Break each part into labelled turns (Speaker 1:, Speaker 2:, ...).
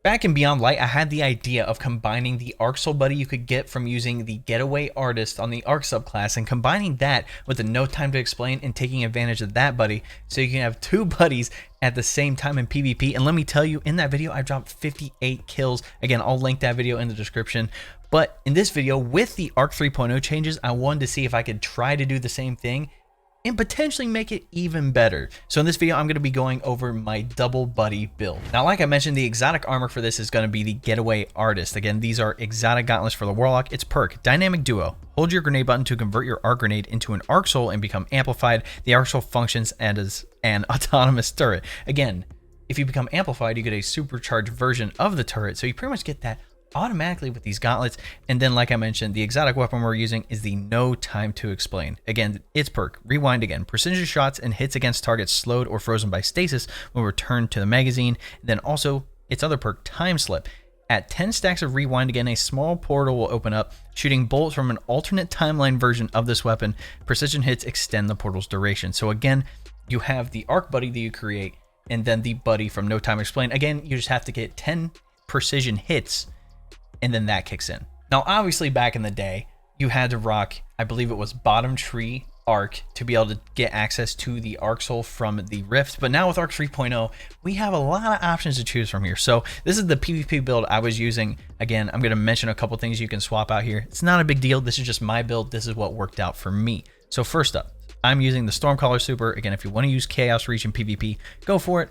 Speaker 1: Back in Beyond Light, I had the idea of combining the Arc Soul buddy you could get from using the Getaway artist on the Arc subclass and combining that with the No Time to Explain and taking advantage of that buddy so you can have two buddies at the same time in PvP. And let me tell you, in that video, I dropped 58 kills. Again, I'll link that video in the description. But in this video, with the Arc 3.0 changes, I wanted to see if I could try to do the same thing and potentially make it even better. So in this video, I'm going to be going over my double buddy build. Now, like I mentioned, the exotic armor for this is going to be the Getaway Artist. Again, these are exotic gauntlets for the Warlock. It's perk, Dynamic Duo. Hold your grenade button to convert your arc grenade into an Arc Soul and become amplified. The Arc Soul functions as an autonomous turret. Again, if you become amplified, you get a supercharged version of the turret. So you pretty much get that automatically with these gauntlets. And then, like I mentioned, the exotic weapon we're using is the No Time to Explain. Again, its perk, Rewind Again. Precision shots and hits against targets slowed or frozen by stasis will return to the magazine. And then also its other perk, Time Slip. At 10 stacks of Rewind Again, a small portal will open up, shooting bolts from an alternate timeline version of this weapon. Precision hits extend the portal's duration. So again, you have the arc buddy that you create, and then the buddy from No Time to Explain. Again, you just have to get 10 precision hits, and then that kicks in. Now, obviously, back in the day, you had to rock, I believe it was bottom tree arc to be able to get access to the Arc Soul from the Rift. But now with Arc 3.0, we have a lot of options to choose from here. So this is the PvP build I was using. Again, I'm going to mention a couple things you can swap out here. It's not a big deal. This is just my build. This is what worked out for me. So first up, I'm using the Stormcaller Super. Again, if you want to use Chaos Reach in PvP, go for it.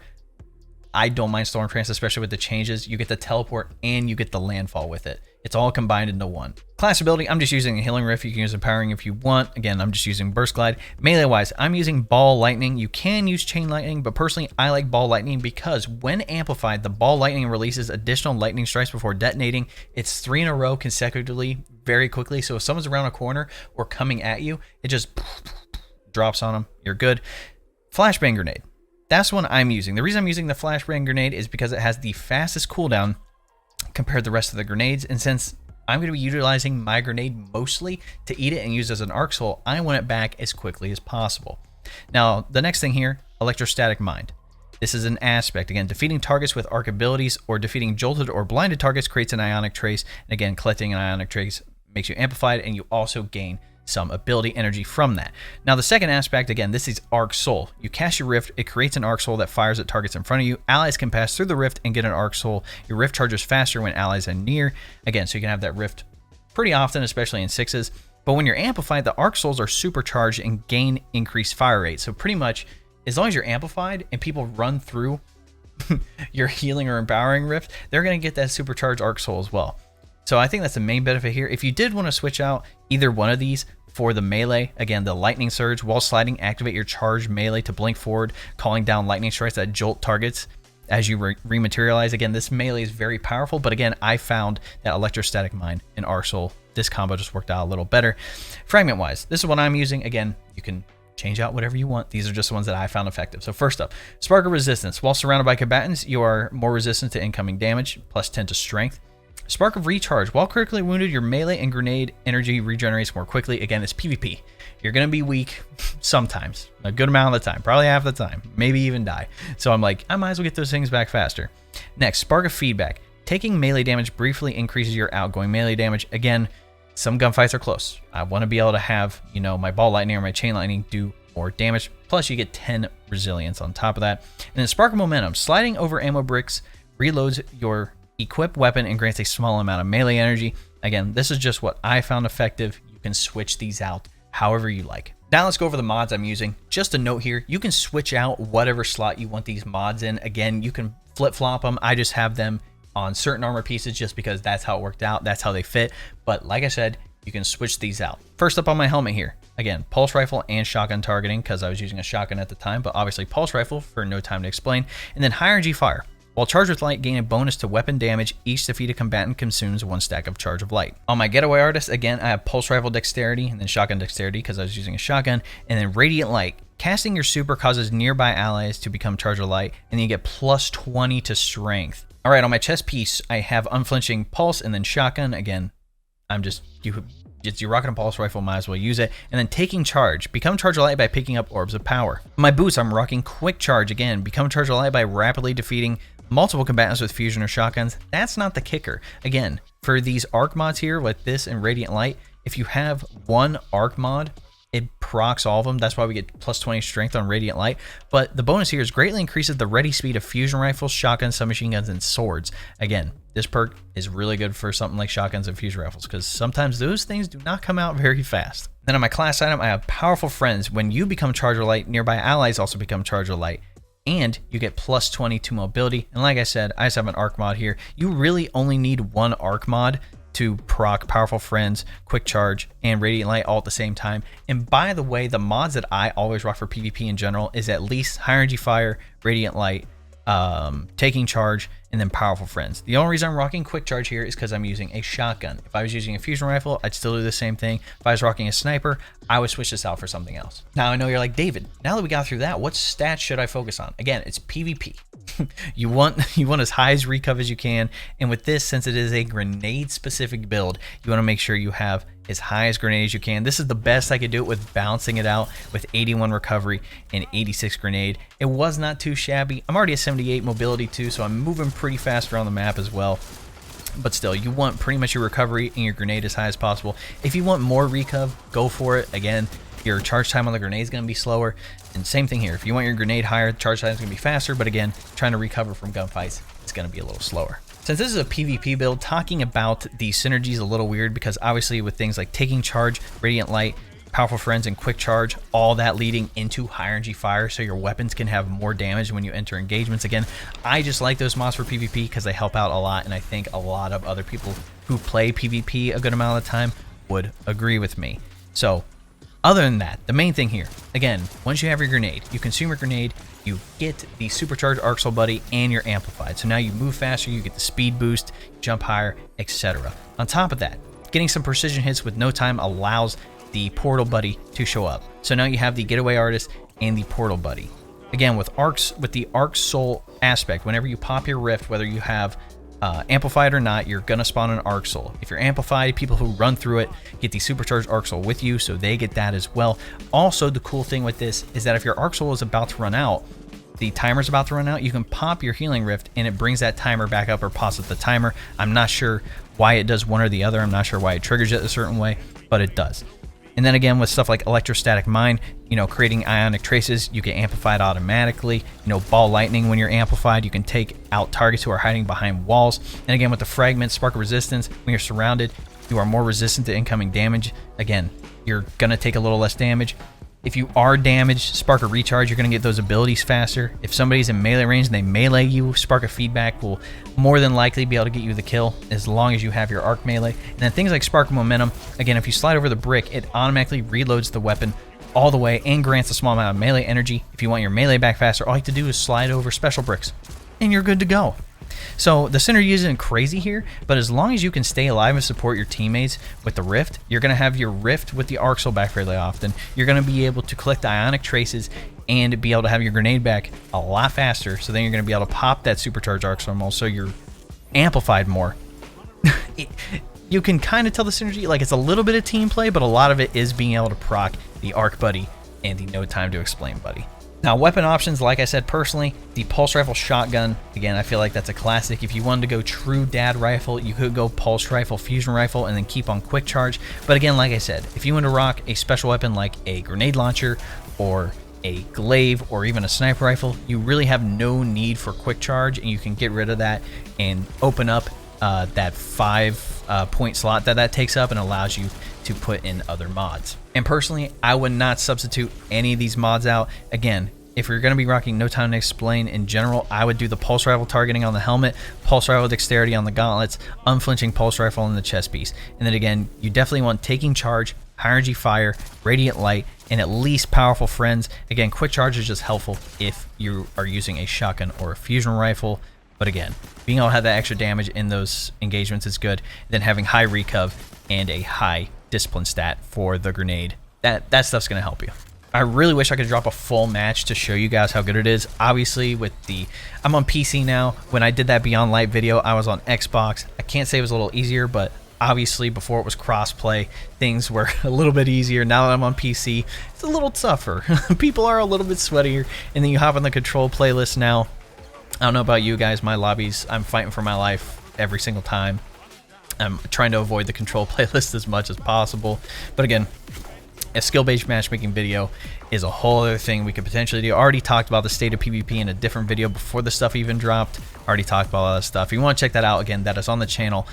Speaker 1: I don't mind Stormtrance, especially with the changes. You get the teleport and you get the landfall with it. It's all combined into one. Class ability, I'm just using a Healing Rift. You can use Empowering if you want. Again, I'm just using Burst Glide. Melee wise, I'm using Ball Lightning. You can use Chain Lightning, but personally, I like Ball Lightning because when amplified, the Ball Lightning releases additional lightning strikes before detonating. It's 3 in a row consecutively very quickly. So if someone's around a corner or coming at you, it just drops on them. You're good. Flashbang Grenade. That's one I'm using. The reason I'm using the Flashbang Grenade is because it has the fastest cooldown compared to the rest of the grenades. And since I'm going to be utilizing my grenade mostly to eat it and use as an Arc Soul, I want it back as quickly as possible. Now, the next thing here, Electrostatic Mind. This is an aspect. Again, defeating targets with arc abilities or defeating jolted or blinded targets creates an ionic trace. And again, collecting an ionic trace makes you amplified, and you also gain some ability energy from that. Now, the second aspect, again, this is Arc Soul. You cast your Rift, it creates an Arc Soul that fires at targets in front of you. Allies can pass through the Rift and get an Arc Soul. Your Rift charges faster when allies are near. Again, so you can have that Rift pretty often, especially in 6s. But when you're amplified, the Arc Souls are supercharged and gain increased fire rate. So pretty much, as long as you're amplified and people run through your healing or empowering Rift, they're going to get that supercharged Arc Soul as well. So I think that's the main benefit here. If you did want to switch out either one of these for the melee, again, the Lightning Surge, while sliding, activate your charged melee to blink forward, calling down lightning strikes that jolt targets as you rematerialize. Again, this melee is very powerful, but again, I found that Electrostatic Mind and Arc Soul, this combo just worked out a little better. Fragment wise, this is what I'm using. Again, you can change out whatever you want. These are just the ones that I found effective. So first up, Spark of Resistance. While surrounded by combatants, you are more resistant to incoming damage, plus 10 to strength. Spark of Recharge. While critically wounded, your melee and grenade energy regenerates more quickly. Again, it's PvP. You're going to be weak sometimes, a good amount of the time, probably half the time, maybe even die. So I'm like, I might as well get those things back faster. Next, Spark of Feedback. Taking melee damage briefly increases your outgoing melee damage. Again, some gunfights are close. I want to be able to have, you know, my Ball Lightning or my Chain Lightning do more damage. Plus, you get 10 resilience on top of that. And then Spark of Momentum. Sliding over ammo bricks reloads your equipped weapon and grants a small amount of melee energy. Again, this is just what I found effective. You can switch these out however you like. Now let's go over the mods I'm using. Just a note here, you can switch out whatever slot you want these mods in. Again, you can flip-flop them. I just have them on certain armor pieces just because that's how it worked out. That's how they fit. But like I said, you can switch these out. First up on my helmet here, again, Pulse Rifle and Shotgun targeting because I was using a shotgun at the time, but obviously Pulse Rifle for No Time to Explain. And then High Energy Fire. While charged with light, gain a bonus to weapon damage. Each defeated combatant consumes 1 stack of charge of light. On my Getaway Artist, again, I have Pulse Rifle Dexterity and then Shotgun Dexterity because I was using a shotgun. And then Radiant Light. Casting your super causes nearby allies to become charged with light, and then you get plus 20 to strength. All right, on my chest piece, I have Unflinching Pulse and then Shotgun. Again, you're rocking a Pulse Rifle, might as well use it. And then Taking Charge. Become Charge of Light by picking up Orbs of Power. On my boots, I'm rocking Quick Charge again. Become Charge of Light by rapidly defeating multiple combatants with fusion or shotguns, that's not the kicker. Again, for these arc mods here, like this and Radiant Light, if you have one arc mod, it procs all of them. That's why we get plus 20 strength on Radiant Light. But the bonus here is greatly increases the ready speed of fusion rifles, shotguns, submachine guns, and swords. Again, this perk is really good for something like shotguns and fusion rifles because sometimes those things do not come out very fast. Then on my class item, I have Powerful Friends. When you become Charger Light, nearby allies also become Charger Light. And you get plus 20 to mobility. And like I said, I just have an arc mod here. You really only need one arc mod to proc Powerful Friends, Quick Charge, and Radiant Light all at the same time. And by the way, the mods that I always rock for PvP in general is at least High Energy Fire, Radiant Light, Taking Charge, and then Powerful Friends. The only reason I'm rocking Quick Charge here is because I'm using a shotgun. If I was using a fusion rifle, I'd still do the same thing. If I was rocking a sniper, I would switch this out for something else. Now I know you're like, David, now that we got through that, what stats should I focus on? Again, it's PvP. you want as high as recuv as you can, and with this, since it is a grenade specific build, you want to make sure you have as high as grenade as you can. This is the best I could do it with balancing it out with 81 recovery and 86 grenade. It was not too shabby. I'm already at 78 mobility too, so I'm moving pretty fast around the map as well. But still, you want pretty much your recovery and your grenade as high as possible. If you want more recuv, go for it. Again, your charge time on the grenade is going to be slower. And same thing here. If you want your grenade higher, the charge time is going to be faster. But again, trying to recover from gunfights, it's going to be a little slower. Since this is a PvP build, talking about the synergy is a little weird because obviously with things like Taking Charge, Radiant Light, Powerful Friends, and Quick Charge, all that leading into High Energy Fire so your weapons can have more damage when you enter engagements. Again, I just like those mods for PvP because they help out a lot, and I think a lot of other people who play PvP a good amount of the time would agree with me. So other than that, the main thing here, again, once you have your grenade, you consume your grenade, you get the supercharged Arc Soul Buddy, and you're amplified. So now you move faster, you get the speed boost, jump higher, etc. On top of that, getting some precision hits with no time allows the Portal Buddy to show up. So now you have the Getaway Artist and the Portal Buddy. Again, with the Arc Soul aspect, whenever you pop your Rift, whether you have amplified or not, you're gonna spawn an Arc Soul. If you're amplified, people who run through it get the supercharged Arc Soul with you, so they get that as well. Also, the cool thing with this is that if your Arc Soul is about to run out, the timer's about to run out, you can pop your Healing Rift and it brings that timer back up or pauses the timer. I'm not sure why it does one or the other. I'm not sure why it triggers it a certain way, but it does. And then again, with stuff like Electrostatic Mine, creating ionic traces, you get amplified automatically. Ball Lightning, when you're amplified, you can take out targets who are hiding behind walls. And again, with the Fragments, Spark of Resistance, when you're surrounded, you are more resistant to incoming damage. Again, you're going to take a little less damage. If you are damaged, Spark of Recharge, you're going to get those abilities faster. If somebody's in melee range and they melee you, Spark of Feedback will more than likely be able to get you the kill as long as you have your arc melee. And then things like Spark of Momentum, again, if you slide over the brick, it automatically reloads the weapon all the way and grants a small amount of melee energy. If you want your melee back faster, all you have to do is slide over special bricks and you're good to go. So the synergy isn't crazy here, but as long as you can stay alive and support your teammates with the Rift, you're going to have your Rift with the Arc Soul back fairly often. You're going to be able to collect Ionic Traces and be able to have your grenade back a lot faster. So then you're going to be able to pop that supercharged Arc Soul, so you're amplified more. You can kind of tell the synergy, like it's a little bit of team play, but a lot of it is being able to proc the Arc Buddy and the No Time to Explain Buddy. Now, weapon options, like I said, personally, the Pulse Rifle Shotgun, again, I feel like that's a classic. If you wanted to go true dad rifle, you could go Pulse Rifle, Fusion Rifle, and then keep on Quick Charge. But again, like I said, if you want to rock a special weapon like a grenade launcher or a glaive or even a sniper rifle, you really have no need for Quick Charge, and you can get rid of that and open up that 5-point slot that takes up and allows you to put in other mods. And personally, I would not substitute any of these mods out. Again, if you're going to be rocking No Time to Explain in general, I would do the Pulse Rifle targeting on the helmet, Pulse Rifle Dexterity on the gauntlets, Unflinching Pulse Rifle on the chest piece. And then again, you definitely want Taking Charge, High Energy Fire, Radiant Light, and at least Powerful Friends. Again, Quick Charge is just helpful if you are using a shotgun or a fusion rifle. But again, being able to have that extra damage in those engagements is good. Then having high recuv and a high discipline stat for the grenade, that stuff's going to help you. I really wish I could drop a full match to show you guys how good it is. Obviously, I'm on PC now. When I did that Beyond Light video, I was on Xbox. I can't say it was a little easier, but obviously before it was crossplay, things were a little bit easier. Now that I'm on PC, it's a little tougher. People are a little bit sweatier, and then you hop on the control playlist now. I don't know about you guys, my lobbies, I'm fighting for my life every single time. I'm trying to avoid the control playlist as much as possible. But again, a skill-based matchmaking video is a whole other thing we could potentially do. I already talked about the state of PvP in a different video before the stuff even dropped. Already talked about all that stuff. If you want to check that out, again, that is on the channel.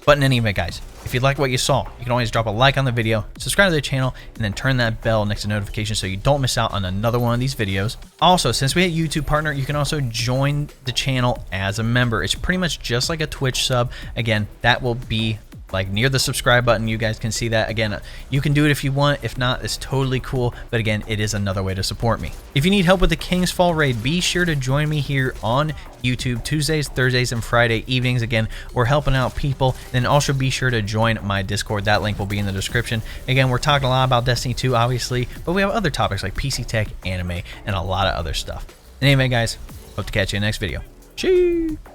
Speaker 1: But in any event, guys, if you like what you saw, you can always drop a like on the video, subscribe to the channel, and then turn that bell next to notifications so you don't miss out on another one of these videos. Also, since we hit YouTube partner, you can also join the channel as a member. It's pretty much just like a Twitch sub. Again, that will be like near the subscribe button. You guys can see that. Again, you can do it if you want. If not, it's totally cool. But again, it is another way to support me. If you need help with the King's Fall raid, be sure to join me here on YouTube Tuesdays, Thursdays, and Friday evenings. Again, we're helping out people. Then also be sure to join my Discord. That link will be in the description. Again, we're talking a lot about Destiny 2, obviously, but we have other topics like PC tech, anime, and a lot of other stuff. Anyway, guys, hope to catch you in the next video. Cheers!